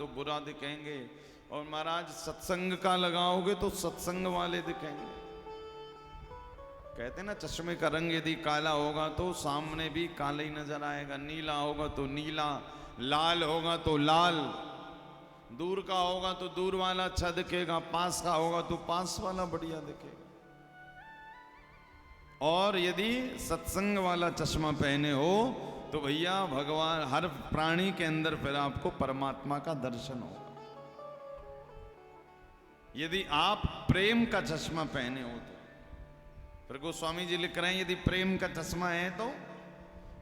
तो बुरा दिखेंगे, और महाराज सत्संग का लगाओगे तो सत्संग वाले दिखेंगे। कहते ना चश्मे का रंग यदि काला होगा तो सामने भी काला ही नजर आएगा, नीला होगा तो नीला, लाल होगा तो लाल, दूर का होगा तो दूर वाला अच्छा दिखेगा, पास का होगा तो पास वाला बढ़िया दिखेगा। और यदि सत्संग वाला चश्मा पहने हो तो भैया भगवान हर प्राणी के अंदर फिर आपको परमात्मा का दर्शन होगा। यदि आप प्रेम का चश्मा पहने हो तो फिर गोस्वामी जी लिख रहे हैं यदि प्रेम का चश्मा है तो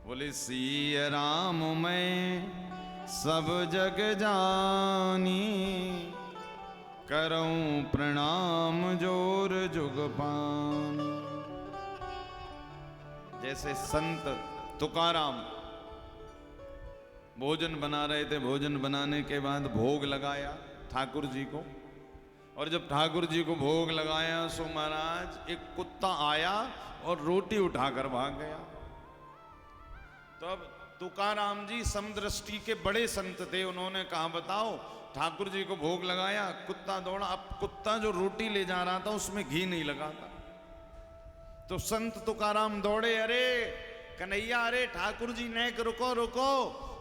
बोले सिया राम मैं सब जग जानी, करऊं प्रणाम जोर जुग पानी। जैसे संत तुकाराम भोजन बना रहे थे, भोजन बनाने के बाद भोग लगाया ठाकुर जी को, और जब ठाकुर जी को भोग लगाया सो महाराज एक कुत्ता आया और रोटी उठाकर भाग गया। तो अब तुकाराम जी समदृष्टि के बड़े संत थे, उन्होंने कहा बताओ ठाकुर जी को भोग लगाया, कुत्ता दौड़ा, अब कुत्ता जो रोटी ले जा रहा था उसमें घी नहीं लगा था। तो संत तुकाराम दौड़े, अरे कन्हैया, अरे ठाकुर जी ने रुको रुको,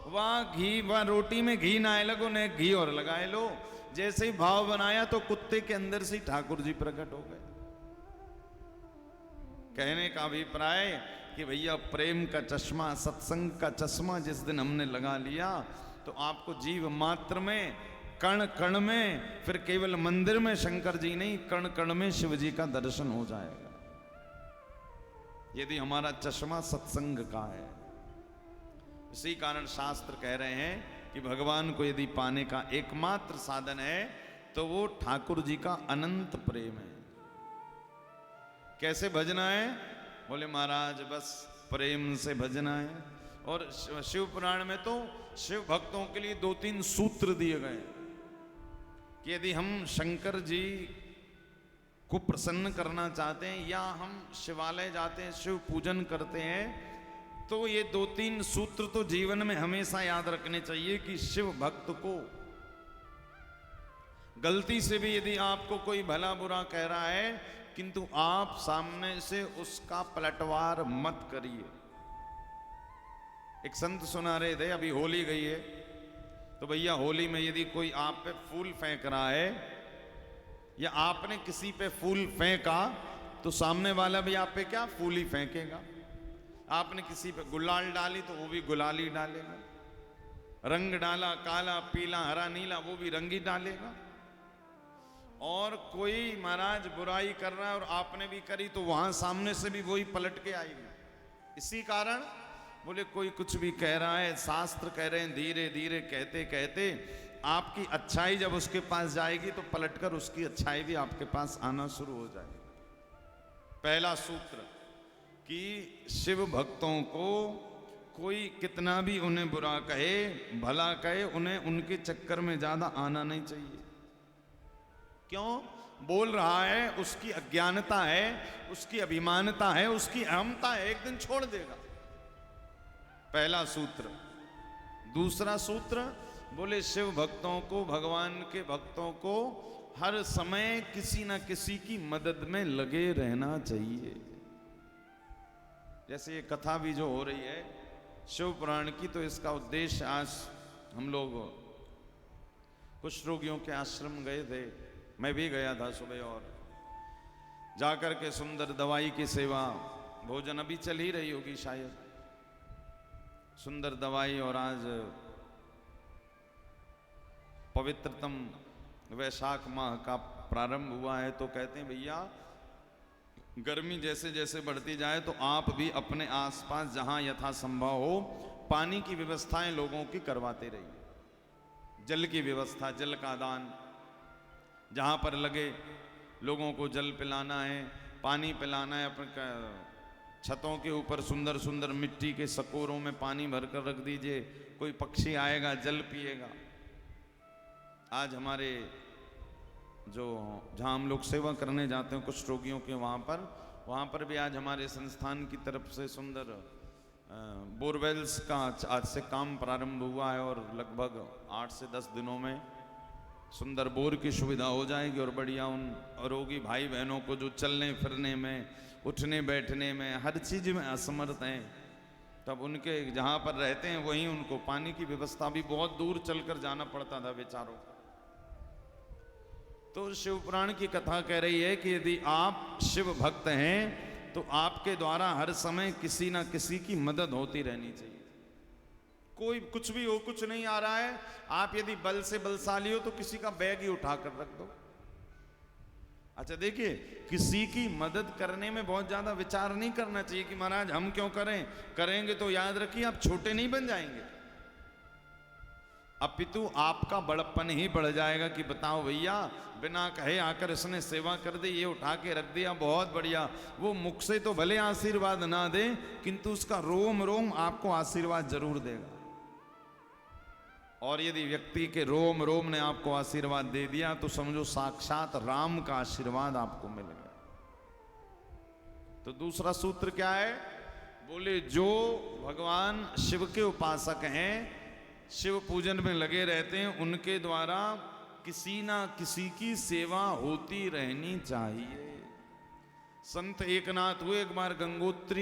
वहां घी वहां रोटी में घी ना आए लगो, ने घी और लगाए लो। जैसे ही भाव बनाया तो कुत्ते के अंदर से ठाकुर जी प्रकट हो गए। कहने का अभिप्राय कि भैया प्रेम का चश्मा, सत्संग का चश्मा जिस दिन हमने लगा लिया तो आपको जीव मात्र में, कण कण में, फिर केवल मंदिर में शंकर जी नहीं, कण कण में शिव जी का दर्शन हो जाएगा यदि हमारा चश्मा सत्संग का है। इसी कारण शास्त्र कह रहे हैं कि भगवान को यदि पाने का एकमात्र साधन है तो वो ठाकुर जी का अनंत प्रेम है। कैसे भजना है? बोले महाराज बस प्रेम से भजना है। और शिव पुराण में तो शिव भक्तों के लिए 2-3 सूत्र दिए गए कि यदि हम शंकर जी को प्रसन्न करना चाहते हैं या हम शिवालय जाते हैं, शिव पूजन करते हैं, तो ये 2-3 सूत्र तो जीवन में हमेशा याद रखने चाहिए कि शिव भक्त को गलती से भी यदि आपको कोई भला बुरा कह रहा है, किंतु आप सामने से उसका पलटवार मत करिए। एक संत सुना रहे थे, अभी होली गई है तो भैया होली में यदि कोई आप पे फूल फेंक रहा है या आपने किसी पे फूल फेंका तो सामने वाला भी आप पे क्या फूल ही फेंकेगा। आपने किसी पे गुलाल डाली तो वो भी गुलाल ही डालेगा, रंग डाला काला पीला हरा नीला वो भी रंग ही डालेगा। और कोई महाराज बुराई कर रहा है और आपने भी करी तो वहां सामने से भी वही पलट के आएगी। इसी कारण बोले कोई कुछ भी कह रहा है, शास्त्र कह रहे हैं धीरे धीरे कहते कहते आपकी अच्छाई जब उसके पास जाएगी तो पलटकर उसकी अच्छाई भी आपके पास आना शुरू हो जाएगी। पहला सूत्र कि शिव भक्तों को कोई कितना भी उन्हें बुरा कहे भला कहे, उन्हें उनके चक्कर में ज्यादा आना नहीं चाहिए। क्यों? बोल रहा है, उसकी अज्ञानता है, उसकी अभिमानता है, उसकी अहमता है, एक दिन छोड़ देगा। पहला सूत्र। दूसरा सूत्र बोले शिव भक्तों को, भगवान के भक्तों को हर समय किसी ना किसी की मदद में लगे रहना चाहिए। जैसे ये कथा भी जो हो रही है शिव पुराण की, तो इसका उद्देश्य आज हम लोग कुछ रोगियों के आश्रम गए थे, मैं भी गया था सुबह, और जाकर के सुंदर दवाई की सेवा, भोजन अभी चल ही रही होगी शायद, सुंदर दवाई। और आज पवित्रतम वैशाख माह का प्रारंभ हुआ है, तो कहते हैं भैया गर्मी जैसे जैसे बढ़ती जाए तो आप भी अपने आसपास जहां यथासंभव हो पानी की व्यवस्थाएं लोगों की करवाते रहिए। जल की व्यवस्था, जल का दान, जहां पर लगे लोगों को जल पिलाना है, पानी पिलाना है। अपने छतों के ऊपर सुंदर सुंदर मिट्टी के सकोरों में पानी भरकर रख दीजिए, कोई पक्षी आएगा जल पिएगा। आज हमारे जो जहाँ हम लोग सेवा करने जाते हैं कुछ रोगियों के, वहाँ पर भी आज हमारे संस्थान की तरफ से सुंदर बोरवेल्स का आज से काम प्रारंभ हुआ है और लगभग 8 से 10 दिनों में सुंदर बोर की सुविधा हो जाएगी और बढ़िया उन रोगी भाई बहनों को जो चलने फिरने में, उठने बैठने में, हर चीज में असमर्थ हैं, तब उनके जहाँ पर रहते हैं वहीं उनको पानी की व्यवस्था भी बहुत दूर चलकर जाना पड़ता था बेचारों को। तो शिव पुराण की कथा कह रही है कि यदि आप शिव भक्त हैं तो आपके द्वारा हर समय किसी ना किसी की मदद होती रहनी चाहिए। कोई कुछ भी हो, कुछ नहीं आ रहा है, आप यदि बल से बलशाली हो तो किसी का बैग ही उठाकर रख दो। अच्छा देखिए, किसी की मदद करने में बहुत ज्यादा विचार नहीं करना चाहिए कि महाराज हम क्यों करें, करेंगे तो याद रखिए आप छोटे नहीं बन जाएंगे, अपितु आपका बड़प्पन ही बढ़ जाएगा कि बताओ भैया बिना कहे आकर इसने सेवा कर दी, ये उठा के रख दिया, बहुत बढ़िया। वो मुख से तो भले आशीर्वाद ना दे किंतु उसका रोम रोम आपको आशीर्वाद जरूर देगा। और यदि व्यक्ति के रोम रोम ने आपको आशीर्वाद दे दिया तो समझो साक्षात राम का आशीर्वाद आपको मिल गया। तो दूसरा सूत्र क्या है? बोले जो भगवान शिव के उपासक हैं, शिव पूजन में लगे रहते हैं, उनके द्वारा किसी ना किसी की सेवा होती रहनी चाहिए। संत एकनाथ हुए एक बार गंगोत्री